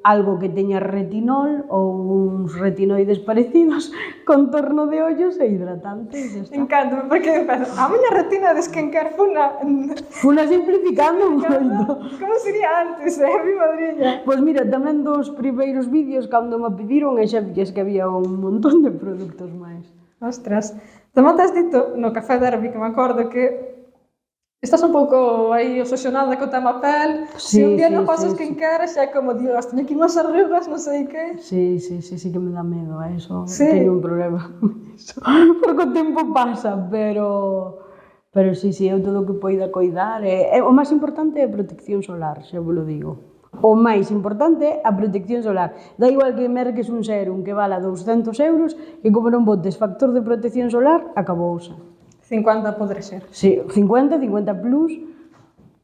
algo que teña retinol ou uns retinoides parecidos, contorno de ollos e hidratante, e xa está. Encántame, porque a miña retina de skincare Funa simplificando moito. como sería antes, mi madriña? Pois mira, tamén dos primeiros vídeos cando me pediron e xa villes que había un montón de produtos máis. Ostras, tamén te has dito no Café Derby, que me acordo que estás un pouco aí obsesionada co tema pel. Sí, Se un día sí, non pasas sí, skincare, xa é como, Dios, teño aquí unhas arrugas, non sei que. Sí que me dá medo a eso, Sí. teño un problema con eso, porque o tempo pasa, pero sí, eu todo o que poida coidar, o máis importante é a protección solar, xa vos lo digo. O máis importante é a protección solar. Da igual que merques un serum que vala 200 euros, que como non botes factor de protección solar, acabouse. 50 podre ser. Sí, 50 plus,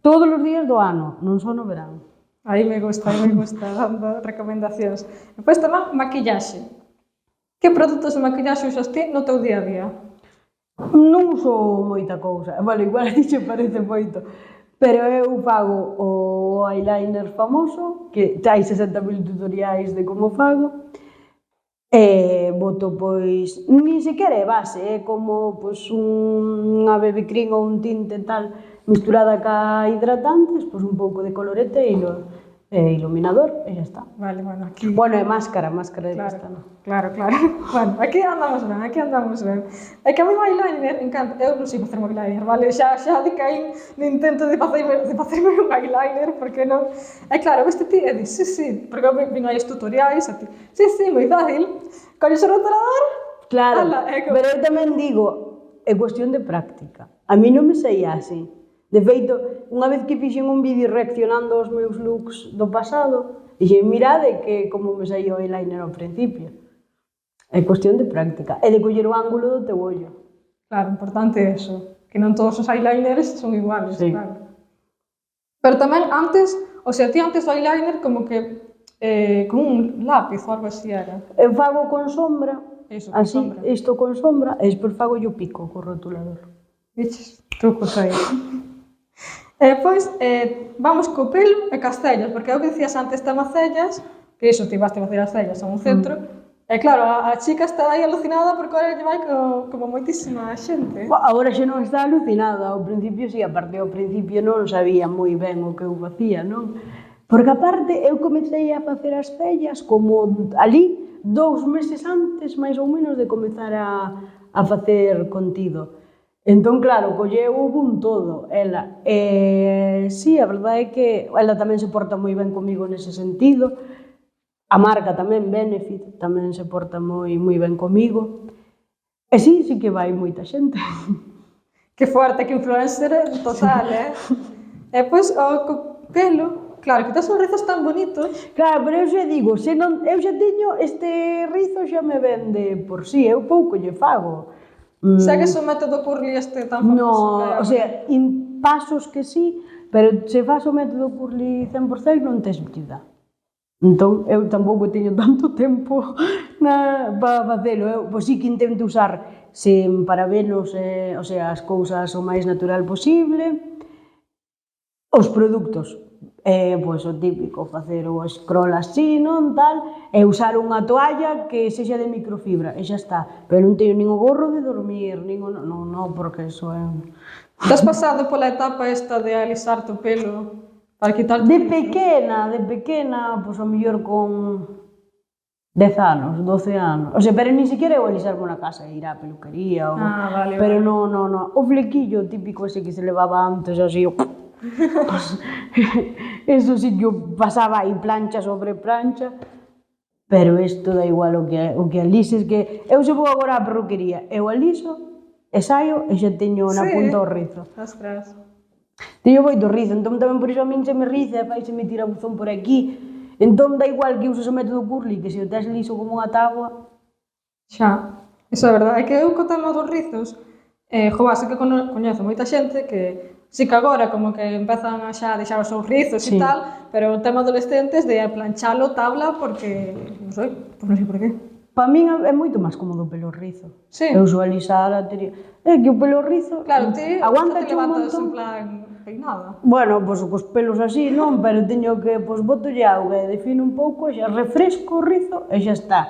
todos os días do ano, non só no verán. Aí me gusta, dando recomendacións. Depois tamén, maquillaxe. Que produtos de maquillaxe usas ti no teu día a día? Non uso moita cousa, bueno, igual a ti che parece moito, pero eu fago o eyeliner famoso, que hai 60.000 tutoriais de como fago, e boto, pois, nin sequera é base, é como, pois, unha BB cream ou un tinte tal, misturada ca hidratantes, pois un pouco de colorete e iluminador, e xa está. Vale, bueno, aquí... Bueno, e máscara de pestaña. Claro. Bueno, aquí andamos ben. É que a mí o eyeliner encanta. Eu non sei facer un eyeliner, vale? Xa decaí no intento de facerme un eyeliner, porque non... É claro, veste ti e dis, sí, porque eu vin aí os tutoriais, e ti, sí, moi fácil. Colles o rotulador, Claro, ala, pero eu tamén digo, é cuestión de práctica. A mí non me saía así. De feito, unha vez que fixen un vídeo reaccionando aos meus looks do pasado, dixen, mirade que como me saía o eyeliner ao principio. É cuestión de práctica. E de coller o ángulo do teu ollo. Claro, importante é eso. Que non todos os eyeliners son iguales, Sí. claro. Pero tamén antes, o sea, ti antes do eyeliner como que con un lápiz ou algo así era. Eu fago con sombra, Eso, con así, sombra. isto con sombra, e despois fago o pico co rotulador. Viches? Trucos aí. E depois, vamos co pelo e cas cellas, porque é o que dicías antes, tamacellas, que iso, ti vas facer as cellas a un centro, e claro, a chica está aí alucinada porque ahora lle vai como moitísima xente. Agora xa non está alucinada, ao principio sí, aparte ao principio non sabía moi ben o que eu facía, non? Porque aparte eu comecei a facer as cellas como ali 2 meses antes, máis ou menos, de comezar a facer contido. Entón, claro, colleu o boom todo, ela. Sí, a verdade é que ela tamén se porta moi ben comigo nese sentido. A marca tamén, Benefit, tamén se porta moi ben comigo. E sí que vai moita xente. Que forte, que influencer total, E depois, co pelo, claro, que tes os rizos tan bonitos. Claro, pero eu xa digo, se non, eu xa teño este rizo xa me vende por si, eu pouco lle fago. Segues o método curly este tan famoso que hai No, o sea, pasos que sí, pero se faz o método curly 100% non tes vida. Entón, eu tampouco teño tanto tempo para facelo. Eu, pois sí que intento usar sen parabenos, o sea, as cousas o máis natural posible. Os produtos, pois o típico, facer o scroll así, non, tal, e usar unha toalla que sexa de microfibra, e xa está. Pero non teño nin o gorro de dormir, nin o... Non, porque eso é... Te has pasado pola etapa esta de alisarte o pelo para quitar... De pequena, pois ao mellor con 10 anos, 12 anos. O sea, pero nin siquiera eu alisarme na casa, ir á peluquería, vale, pero vale. non. O flequillo típico ese que se levaba antes, así, eso sí que eu pasaba aí plancha sobre plancha, pero isto da igual o que alises, que eu se vou agora á perruquería, eu aliso, e saio, e xa teño na punta o rizo. Ostras. Teño moito rizo, entón tamén por iso a min se me riza e fai se me tira buzón por aquí. Entón dá igual que uses o método curly, que se o tes liso como unha táboa. Xa, iso é verdade. É que eu co tema dos rizos, sí que coñezo moita xente que sí que agora como que empezan a xa deixar os seus rizos e tal, pero o tema adolescentes de planchalo tabla porque, non sei por qué. Para min é moito máis cómodo o pelo rizo. Sí. Eu sou alisada, tería... É que o pelo rizo... Claro, ti aguanta te un levantas montón. en plan peinada. Bueno, pois cos pelos así, non, pero teño que, pois, botolle auga e defino un pouco, e xa refresco o rizo e xa está.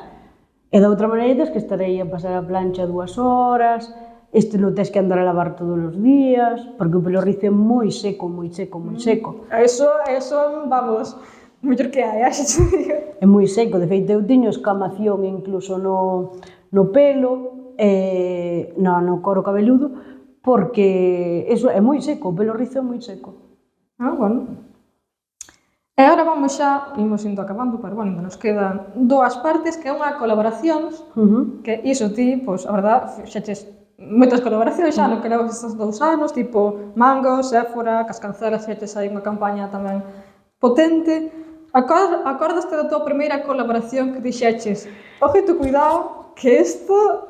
E da outra maneira tens que estar aí a pasar a plancha 2 horas, non tens que andar a lavar todos os días, porque o pelo rizo é moi seco, moi seco, moi seco. Eso, vamos, mellor que hai, xa te digo. É moi seco, de feito eu tiño escamación incluso no pelo, no coro cabeludo, porque eso é moi seco, o pelo rizo é moi seco. Ah, bueno. E agora vamos xa, imos indo acabando, pero bueno, ainda nos quedan 2 partes, que é unha colaboracións, que iso ti, pois, a verdad, xaches moitas colaboracións xa, no que levas estes 2 anos, tipo Mango, Sephora, Cascancelas, xaches aí unha campaña tamén potente. Acordaste da tua primeira colaboración que dixeches, ojito, cuidado, que isto...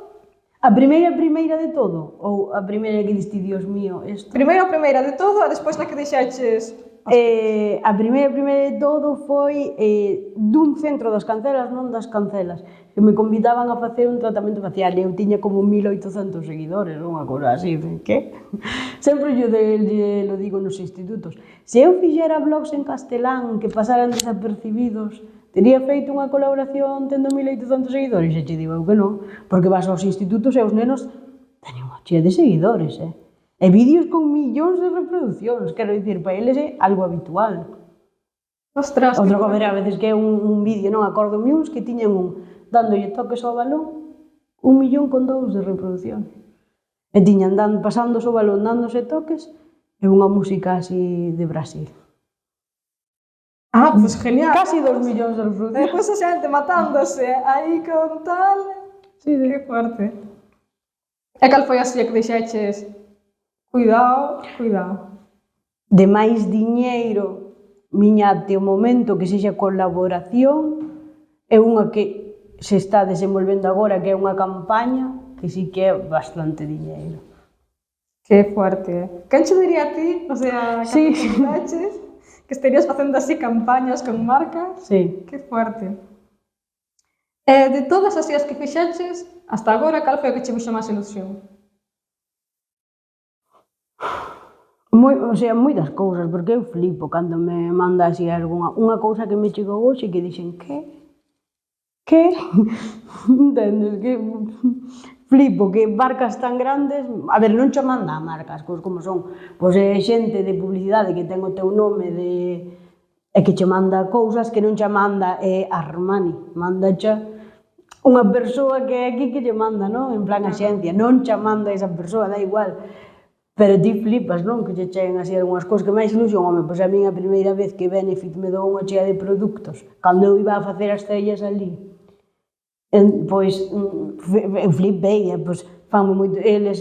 A primeira de todo? Ou a primeira que diste, Dios mío, isto? Primeira de todo, e despois na que dixeches... A primeira de todo foi dun centro das Cancelas, non das Cancelas, que me convidaban a facer un tratamento facial e eu tiña como 1800 seguidores, unha cousa así, que? Sempre lo digo nos institutos. Se eu fixera blogs en castelán que pasaran desapercibidos, tería feito unha colaboración tendo 1800 seguidores? E che digo eu que non, porque vas aos institutos e os nenos teñen unha chea de seguidores, E vídeos con millóns de reproduccións, quero dicir, para eles é algo habitual. Ostras, Outra cosa, a veces que é un vídeo, non acordo uns que tiñan dándolle toques ao balón, 1.200.000 de reproduccións. E tiñan pasando o balón, dándose toques, e unha música así de Brasil. Ah, pois genial. Casi 2 millóns de reproduccións. Depois a xente matándose aí con tal... Sí, Que fuerte. E cal foi así a que dixeches? Cuidado, cuidado. De máis diñeiro, miña até o momento que sexa colaboración, é unha que se está desenvolvendo agora, que é unha campaña, que sí que é bastante diñeiro. Que fuerte. Quen che diría a ti, o sea, Sí. que que estarías facendo así campañas con marcas? Sí. Que fuerte. De todas as ideas que fixeches, hasta agora, cal foi a que che fixo máis ilusión? Moitas cousas, porque eu flipo cando me manda así unha cousa que me chegou hoxe que dixen, que? Entendes? Que flipo que marcas tan grandes, a ver, non che manda marcas, cousas como son, pois é xente de publicidade que ten o teu nome e que che manda cousas que non che manda Armani, manda che unha persoa que é aquí que lle manda, non? En plan axencia, non che manda esa persoa, da igual. Pero ti flipas, non? Que che cheguen así algunhas cousas que máis ilusión, home, pois a min a primeira vez que Benefit me dou unha chea de produtos, cando eu iba a facer as estrellas ali, pois eu flipei, pois fanme moito, eles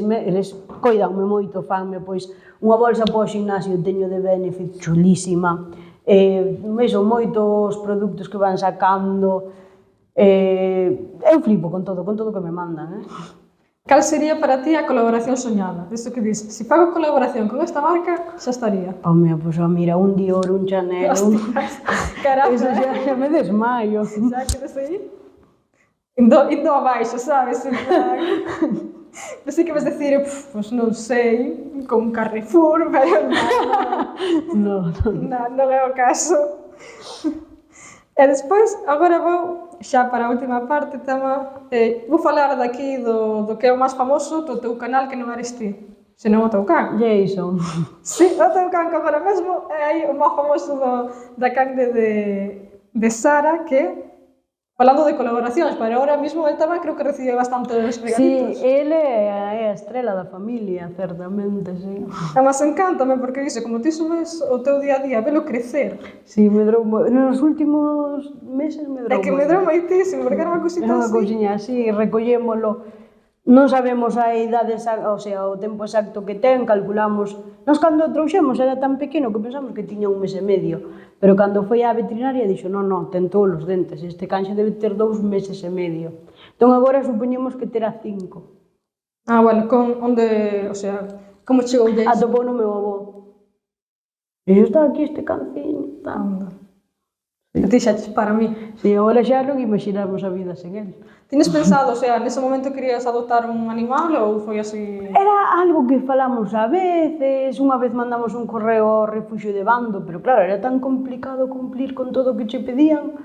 coidanme moito, fanme pois unha bolsa para o ximnasio teño de Benefit chulísima, moitos produtos que van sacando, eu flipo con todo que me mandan, Cal sería para ti a colaboración soñada? Isto que dis, se fago colaboración con esta marca, xa estaría. Home, pois mira, un Dior, un Chanel, Caramba, eso xa me desmaio. xa queres aí? Indo abaixo, sabes? En plan... Pensei que vas decir, pois non sei, con Carrefour, pero non é o caso. E despois, agora vou xa para a última parte, vou falar daqui do que é o máis famoso do teu canal, que non eres ti, senón o teu can. Jason. Sí, o teu can que agora mesmo é aí o máis famoso da canle de Sara, que, falando de colaboracións, pero ahora mesmo ele tamén creo que recibe bastantes regalitos. Sí, ele é a estrela da familia, certamente, sí. Además, encántame, porque dice, como ti subes o teu día a día, velo crecer. Sí, medrou nos últimos meses medrou É que medrou moitísimo, porque era unha cosita así. É unha cousiña así, recollémolo. Non sabemos a idade, o sea, o tempo exacto que ten, calculamos. Nós cando o trouxemos era tan pequeno que pensamos que tiña 1 mes e medio, pero cando foi á veterinaria dixo, non, ten todos os dentes, este can xa debe ter 2 meses e medio. Entón agora supoñemos que terá 5. Ah, bueno, o sea, como chegou Jason? Atopou no meu avó. E eu, está aquí este canciño, está. Anda. E ti xa para mí. Si, agora xa non imaginamos a vida sen el. Tines pensado, o sea, nese momento querías adoptar un animal ou foi así? Era algo que falamos a veces, unha vez mandamos un correo ao Refuxio de Bando, pero claro, era tan complicado cumplir con todo o que che pedían.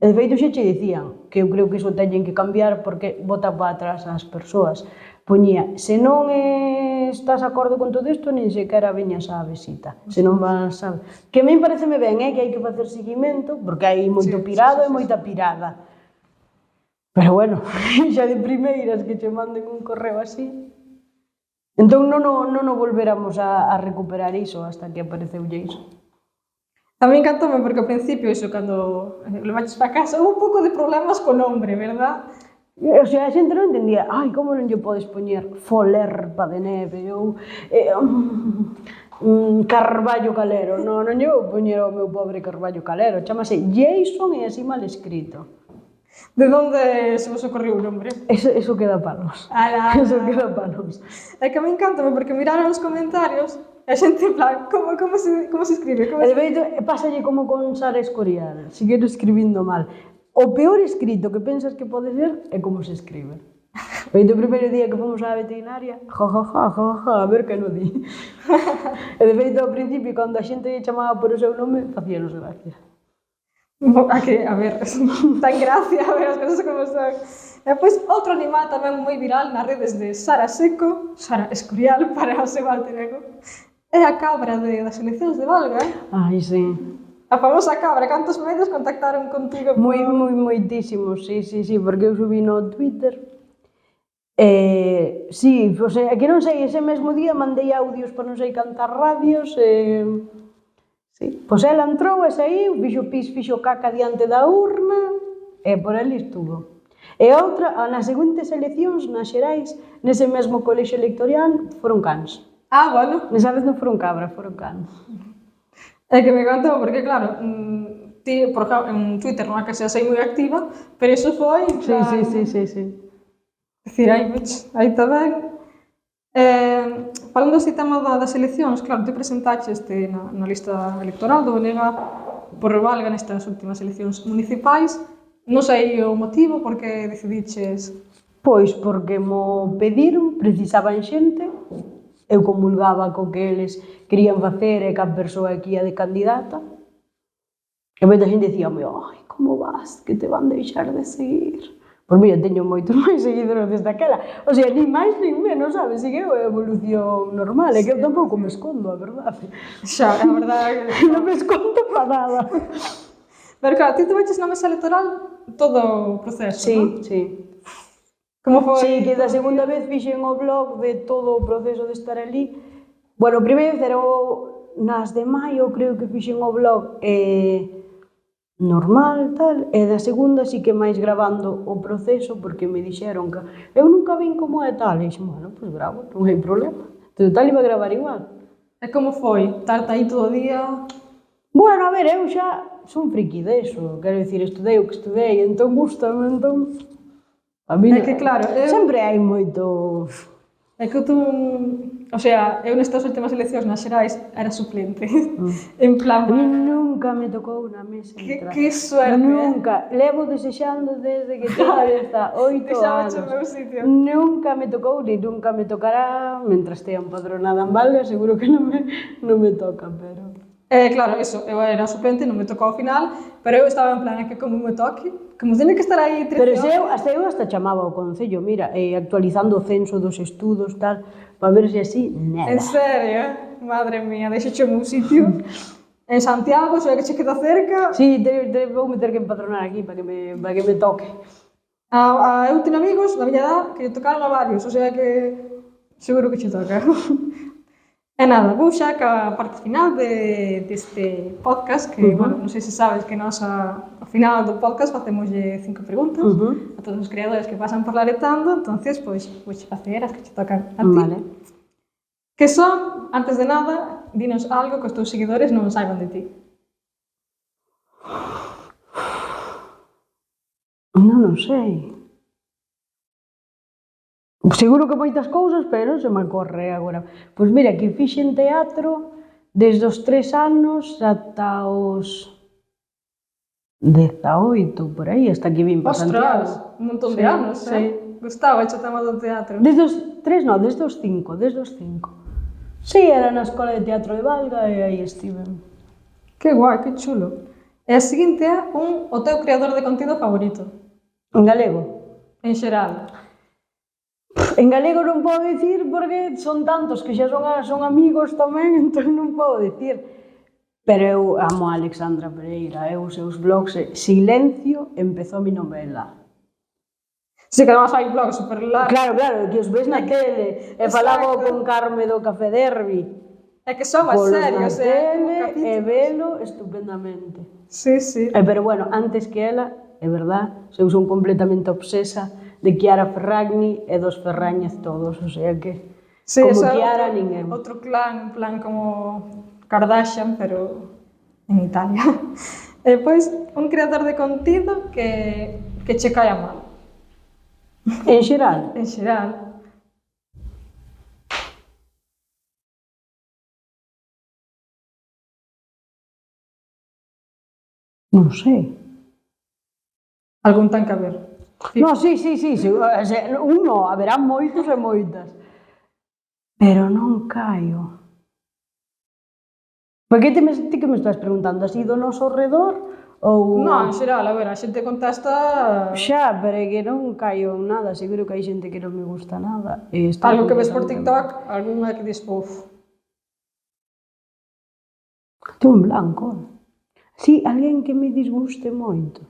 E de feito xa che dicían que eu creo que iso teñen que cambiar porque bota para atrás as persoas. Poñía, se non estás de acordo con todo isto, nin sequera veñas á visita. Se non vas a... Que a min pareceme ben, que hai que facer seguimento, porque hai moito pirado e moita pirada. Pero bueno, xa de primeiras que che manden un correo así. Entón non o volveramos a recuperar iso hasta que apareceulle iso. A mí encantoume porque ao principio, iso, cando levaches para casa, houve un pouco de problemas co nombre, verdad? O sea, a xente non entendía, como non lle podes poñer Folerpa de neve ou Carballo Calero. Non lle vou poñer ao meu pobre Carballo Calero, chamase Jason e así mal escrito. De onde se vos ocorreu o nombre? Eso queda para nós. Eso queda para nós. É que a mí encantame porque miraron os comentarios e a xente en plan, como se escribe? E de feito, pásalle como con Sara Escorial, seguir escribindo mal. O peor escrito que pensas que pode ser é como se escribe. Feito o primeiro día que fomos á veterinaria, a ver que non di. E de feito, ao principio, cando a xente lle chamaba por o seu nome, facíanos gracia. A ver, tan gracia, a ver as cousas como son. E depois, outro animal tamén moi viral nas redes de Sara Seco, Sara Escorial, para o seu alter ego, é a cabra das eleccións de Valga. Ai, sí. A famosa cabra, cantos medios contactaron contigo? Moitísimos, sí, porque eu subí no Twitter. Sí, o sea, que non sei, ese mesmo día mandei audios para non sei cantar radios, sí. Pois ela entrou e saiu, fixo pis, fixo caca diante da urna, e por ali estuvo. E outra, nas seguintes eleccións, nas xerais, nese mesmo colexio electoral, foron cans. Bueno. Nesa vez non foron cabras, foron cans. É que me encantou, porque claro, ti, por exemplo, en Twitter non é que sea sei moi activa, pero iso foi... Sí. Dicir, aí tamén. Falando así tema das eleccións, claro, ti presentaches na lista electoral do BNG por Valga nestas últimas eleccións municipais. Non sei o motivo por que decidiches... Pois porque mo pediron, precisaban xente, eu comulgaba co que eles querían facer e que a persoa que ia de candidata. E moita xente dicía, como vas, que te van deixar de seguir? Pois mira, teño moitos máis seguidores desde aquela. O sea, nin máis nin menos, sabes? Sigue a evolución normal, é que eu tampouco me escondo, a verdade. Xa, a verdade... Non me escondo para nada. Pero claro, ti te veches na mesa electoral todo o proceso, non? Sí. Como foi? Sí, que da segunda vez fixen o blog de todo o proceso de estar ali. Bueno, o primeiro era nas de maio, creo que fixen o blog normal, tal, e da segunda sí que máis grabando o proceso, porque me dixeron que eu nunca vin como é tal, e dixen, pois gravo, non hai problema. Total, iba a gravar igual. E como foi? Estar aí todo o día? Bueno, a ver, eu xa son friki deso, quero dicir, estudei o que estudei, entón gustame, entón... A mí, é que claro, sempre hai moito... É que tú, o sea, eu nestas últimas eleccións nas xerais era suplente. En plan... A mí nunca me tocou na mesa entrar. Que suerte, Nunca. Levo desexando desde que teño hasta 8 anos. o meu sitio. Nunca me tocou, ni nunca me tocará, mentras estea empadronada en Valga, seguro que non me toca, pero... Claro, eso, eu era suplente, non me tocou ao final, pero eu estaba en plan, que como me toque, como teño que estar aí 13 horas... Pero eu hasta chamaba ao Concello, mira, actualizando o censo dos estudos, tal, para ver se así, nada. En serio? Madre mía, deixaxe o meu sitio. En Santiago, se que che queda cerca... Sí, vou meter que empadronar aquí para que me toque. Eu teño amigos da miña edad que tocaron a varios, o sea que seguro que che toca. E nada, vou xa ca parte final deste podcast, que, bueno, non sei se sabes que nós ao final do podcast facemoslle 5 preguntas a todos os creadores que pasan por Laretando, entonces, pois, vouche facer as que che tocan a ti. Vale. Que son, antes de nada, dinos algo que os teus seguidores non saiban de ti. Non sei. Seguro que moitas cousas, pero se me ocorre agora. Pois mira, que fixen teatro desde os 3 anos ata os 18, por aí, hasta que vim para Santiago. Ostras, un montón de Sí, anos, sí. Gustaba o tema do teatro. Desde os 3, non, desde os 5, desde os 5. Sí, era na Escola de Teatro de Valga e aí estive. Que guai, que chulo. E a seguinte é o teu creador de contido favorito, En galego? en xeral. En galego non podo dicir porque son tantos que xa son amigos tamén, entón non podo dicir. Pero eu amo a Alexandra Pereira, os seus blogs, Silencio empezou mi novela. Si que además hai blogs super largos. Claro, que os ves na tele, e falaba con Carme do Café Derby. É que son máis serios, na tele e capítulos. velo estupendamente. Sí, sí. Pero bueno, antes que ela, é verdad, eu son completamente obsesa de Chiara Ferragni e dos Ferrañez todos, o sea que Sí, como eso Chiara é ninguén. outro clan, en plan como Kardashian, pero en Italia. E pois, un creador de contido que che caia mal, En xeral, en xeral. non sei. Algún tan que haber. No, sí, un no, haberá moitos e moitas. Pero non caio. Por que ti que me estás preguntando? Así do noso redor? Ou... Non, en xeral, a ver, a xente contesta Xa, pero é que non caio en nada, seguro que hai xente que non me gusta nada. algo que ves por TikTok, algunha que dis, uf. Estou en blanco. Si, alguén que me disguste moito.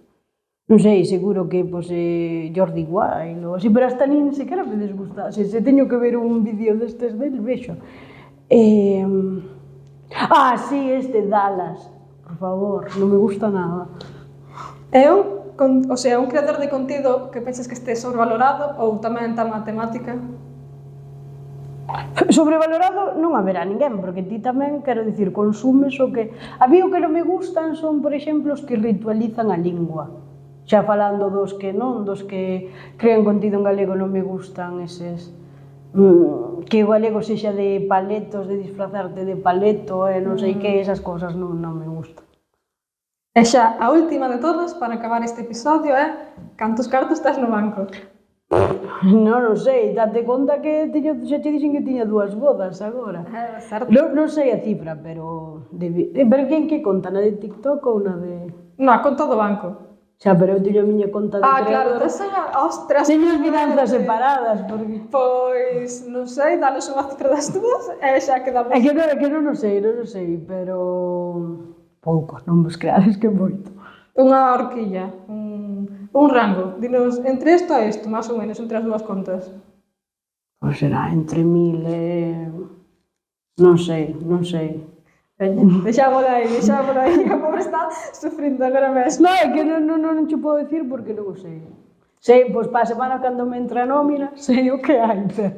Non sei, seguro que Jordi Wild ou así, pero hasta nin sequera me disgusta. Se teño que ver un vídeo destes del, vexo. Sí, este Dallas. Por favor, non me gusta nada. É un creador de contido que pensas que este sobrevalorado ou tamén ta matemática? Sobrevalorado non haberá ninguén, porque ti tamén, quero dicir, consumes o que... A mí o que non me gustan son, por exemplo, os que ritualizan a lingua. Xa falando dos que non, dos que crean contido en galego, non me gustan eses... que o galego sexa de paletos, de disfrazarte de paleto, e non sei que, esas cousas non me gustan. E xa, a última de todas, para acabar este episodio, é cantos cartos estás no banco? Non sei, date conta que xa te dixen que tiña 2 bodas agora. Certo. Non sei a cifra, pero... Pero quen que conta, na de TikTok ou na de... Non, a conta do banco. Xa, pero eu teño a miña conta de Claro, creador. tes ostras. Teño as finanzas separadas, porque... Pois, non sei, danos unha cifra das túas e xa quedamos. É que non o sei, pero... Poucos, non vos creades que moito. Unha horquilla, un rango. Dinos, entre isto e isto, máis ou menos, entre as dúas contas. Pois será entre 1000 e... Non sei. Deixámoslo aí, que a pobre está sufrindo agora mesmo. Non, é que non te podo dicir porque non o sei. Sei, pois para a semana cando me entra a nómina, sei o que hai, pero...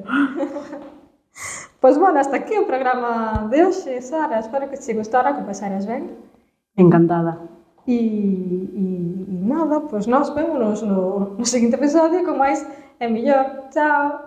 Pois, bueno, hasta aquí o programa de hoxe, Sara. Espero que che gustara, que pasaras ben. Encantada. E nada, pois nós vémonos no seguinte episodio con máis e mellor. Chao!